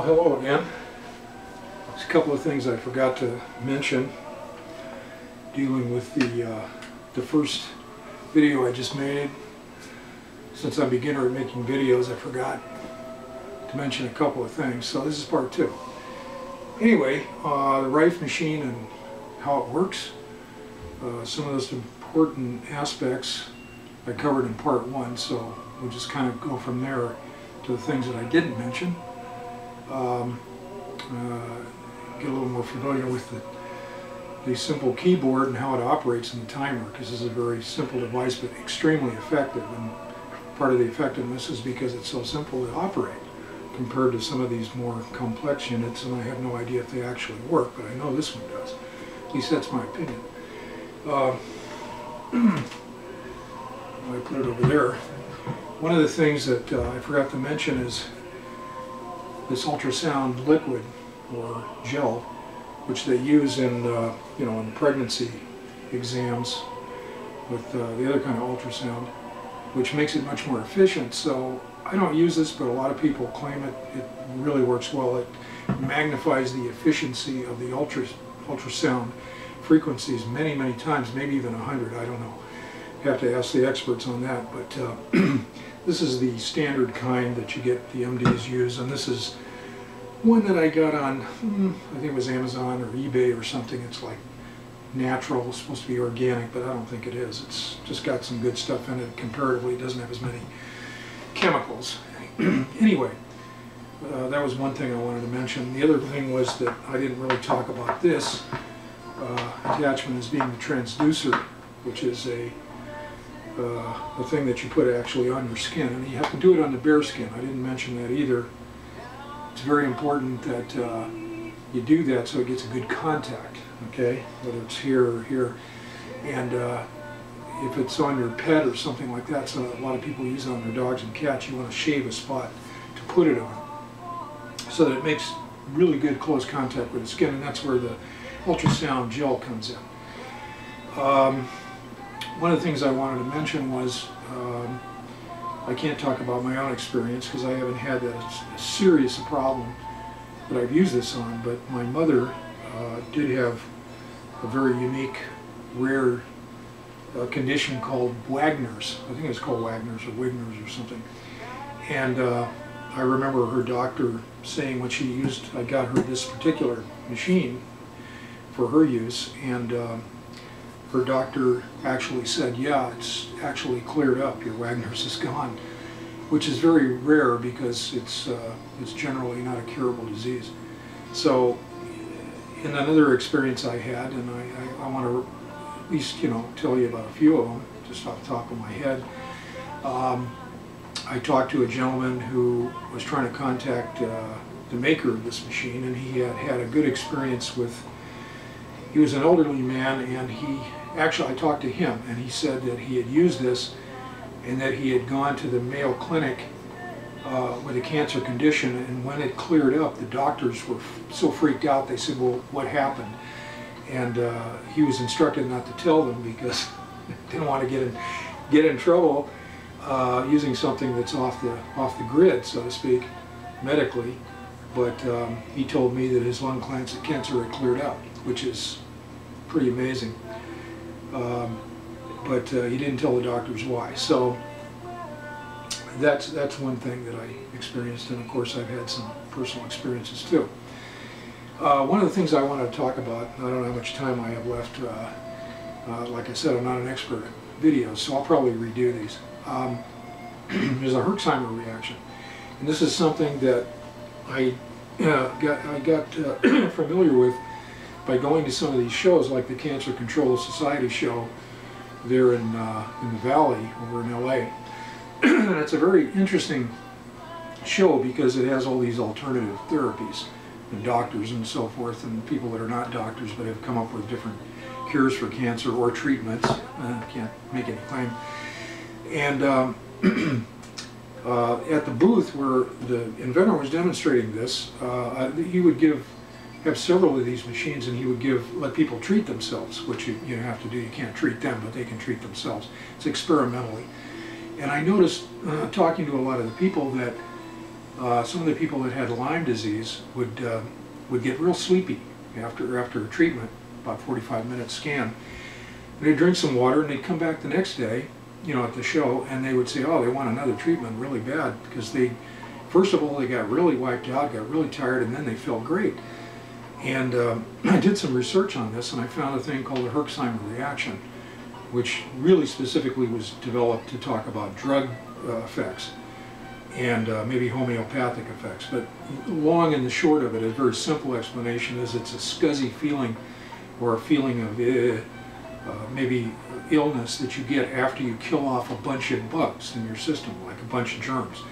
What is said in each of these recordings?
Hello again. There's a couple of things I forgot to mention dealing with the first video I just made. Since I'm a beginner at making videos, I forgot to mention a couple of things, so this is part two. Anyway, the Rife machine and how it works. Some of those important aspects I covered in part one, so we'll just kind of go from there to the things that I didn't mention. Get a little more familiar with the simple keyboard and how it operates in the timer, because this is a very simple device but extremely effective, and part of the effectiveness is because it's so simple to operate compared to some of these more complex units, and I have no idea if they actually work, but I know this one does. At least that's my opinion. I put it over there. One of the things that I forgot to mention is this ultrasound liquid or gel, which they use in in pregnancy exams with the other kind of ultrasound, which makes it much more efficient. So I don't use this, but a lot of people claim it really works well. It magnifies the efficiency of the ultrasound frequencies many times, maybe even 100. I don't know. You have to ask the experts on that. But this is the standard kind that you get the MDs use, and this is one that I got on, I think it was Amazon or eBay or something. It's like natural, it's supposed to be organic, but I don't think it is. It's just got some good stuff in it. Comparatively, it doesn't have as many chemicals. Anyway, that was one thing I wanted to mention. The other thing was that I didn't really talk about this attachment as being the transducer, which is a thing that you put actually on your skin, and you have to do it on the bare skin. I didn't mention that either. It's very important that you do that so it gets a good contact, okay? Whether it's here or here. And if it's on your pet or something like that, so a lot of people use it on their dogs and cats, you want to shave a spot to put it on so that it makes really good close contact with the skin, and that's where the ultrasound gel comes in. One of the things I wanted to mention was I can't talk about my own experience because I haven't had that serious a problem that I've used this on, but my mother did have a very unique, rare condition called Wagner's. I think it's called Wagner's or Wigner's or something. And I remember her doctor saying when she used, I got her this particular machine for her use, and her doctor actually said, yeah, it's actually cleared up, your Wagner's is gone, which is very rare because it's generally not a curable disease. So in another experience I had, and I want to at least tell you about a few of them, just off the top of my head. I talked to a gentleman who was trying to contact the maker of this machine, and he had a good experience with, he was an elderly man, and I talked to him, and he said that he had used this and that he had gone to the Mayo Clinic with a cancer condition, and when it cleared up, the doctors were so freaked out, they said, well, what happened? And he was instructed not to tell them because they didn't want to get in trouble using something that's off the grid, so to speak, medically. But he told me that his lung cancer had cleared up, which is pretty amazing. But he didn't tell the doctors why. So that's one thing that I experienced, and of course I've had some personal experiences too. One of the things I want to talk about, I don't know how much time I have left. Like I said, I'm not an expert at videos, so I'll probably redo these. There's a Herxheimer reaction, and this is something that I got familiar with by going to some of these shows, like the Cancer Control Society show there in the Valley over in LA. And it's a very interesting show because it has all these alternative therapies and doctors and so forth, and people that are not doctors but have come up with different cures for cancer or treatments. Can't make any claim. And at the booth where the inventor was demonstrating this, he would have several of these machines, and he would let people treat themselves, which you have to do. You can't treat them, but they can treat themselves. It's experimentally. And I noticed, talking to a lot of the people, that some of the people that had Lyme disease would get real sleepy after a treatment, about 45-minute scan. They'd drink some water and they'd come back the next day, you know, at the show, and they would say, oh, they want another treatment really bad, because first of all, they got really wiped out, got really tired, and then they felt great. And I did some research on this, and I found a thing called the Herxheimer reaction, which really specifically was developed to talk about drug effects and maybe homeopathic effects. But long and the short of it, a very simple explanation is it's a scuzzy feeling, or a feeling of maybe illness that you get after you kill off a bunch of bugs in your system, like a bunch of germs.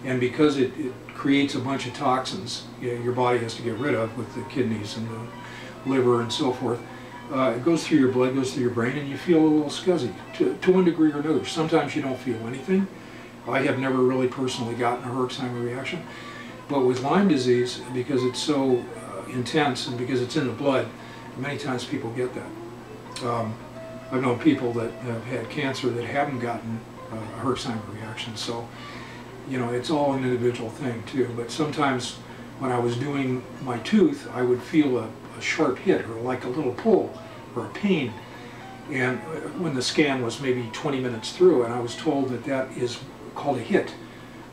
And because it creates a bunch of toxins your body has to get rid of with the kidneys and the liver and so forth, it goes through your blood, goes through your brain, and you feel a little scuzzy to one degree or another. Sometimes you don't feel anything. I have never really personally gotten a Herxheimer reaction. But with Lyme disease, because it's so intense and because it's in the blood, many times people get that. I've known people that have had cancer that haven't gotten a Herxheimer reaction. So, you know, it's all an individual thing too. But sometimes when I was doing my tooth, I would feel a sharp hit, or like a little pull or a pain. And when the scan was maybe 20 minutes through, and I was told that that is called a hit.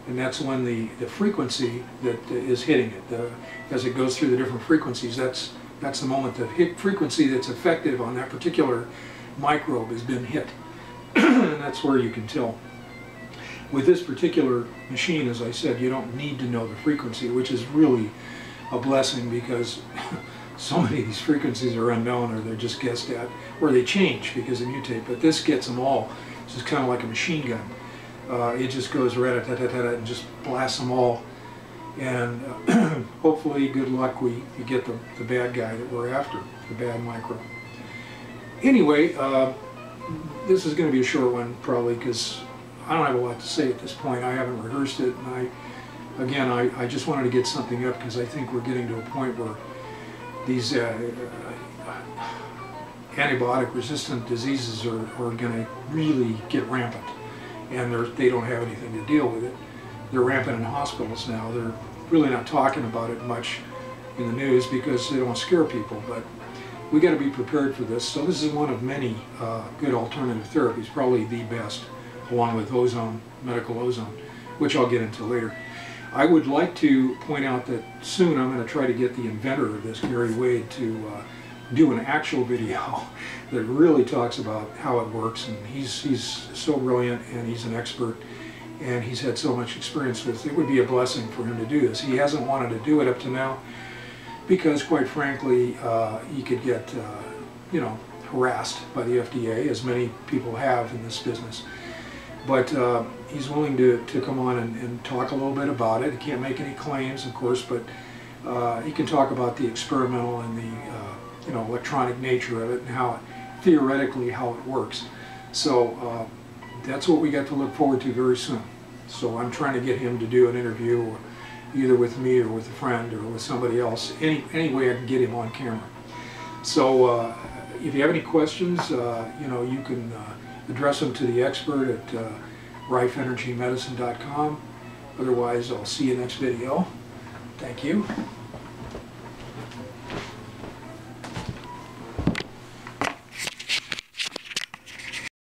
And that's when the frequency that is hitting it, as it goes through the different frequencies, that's the moment the hit frequency that's effective on that particular microbe has been hit. And that's where you can tell. With this particular machine, as I said, you don't need to know the frequency, which is really a blessing, because so many of these frequencies are unknown, or they're just guessed at, or they change because they mutate. But this gets them all. It's just kind of like a machine gun. It just goes rat-a-tat-tat-tat and just blasts them all. And hopefully, good luck, you get the bad guy that we're after, the bad microbe. Anyway, this is going to be a short one probably, because I don't have a lot to say at this point. I haven't rehearsed it, and I just wanted to get something up, because I think we're getting to a point where these antibiotic-resistant diseases are going to really get rampant, and they don't have anything to deal with it. They're rampant in hospitals now. They're really not talking about it much in the news because they don't want to scare people, but we got to be prepared for this. So this is one of many good alternative therapies, probably the best, along with ozone, medical ozone, which I'll get into later. I would like to point out that soon I'm going to try to get the inventor of this, Gary Wade, to do an actual video that really talks about how it works. And he's so brilliant, and he's an expert, and he's had so much experience with it. It would be a blessing for him to do this. He hasn't wanted to do it up to now because, quite frankly, he could get you know, harassed by the FDA, as many people have in this business. But he's willing to come on and talk a little bit about it. He can't make any claims, of course, but he can talk about the experimental and the you know, electronic nature of it, and how theoretically how it works. So that's what we got to look forward to very soon. So I'm trying to get him to do an interview, either with me or with a friend or with somebody else. Any way I can get him on camera. So if you have any questions, you know, you can address them to the expert at rifeenergymedicine.com. Otherwise, I'll see you next video. Thank you.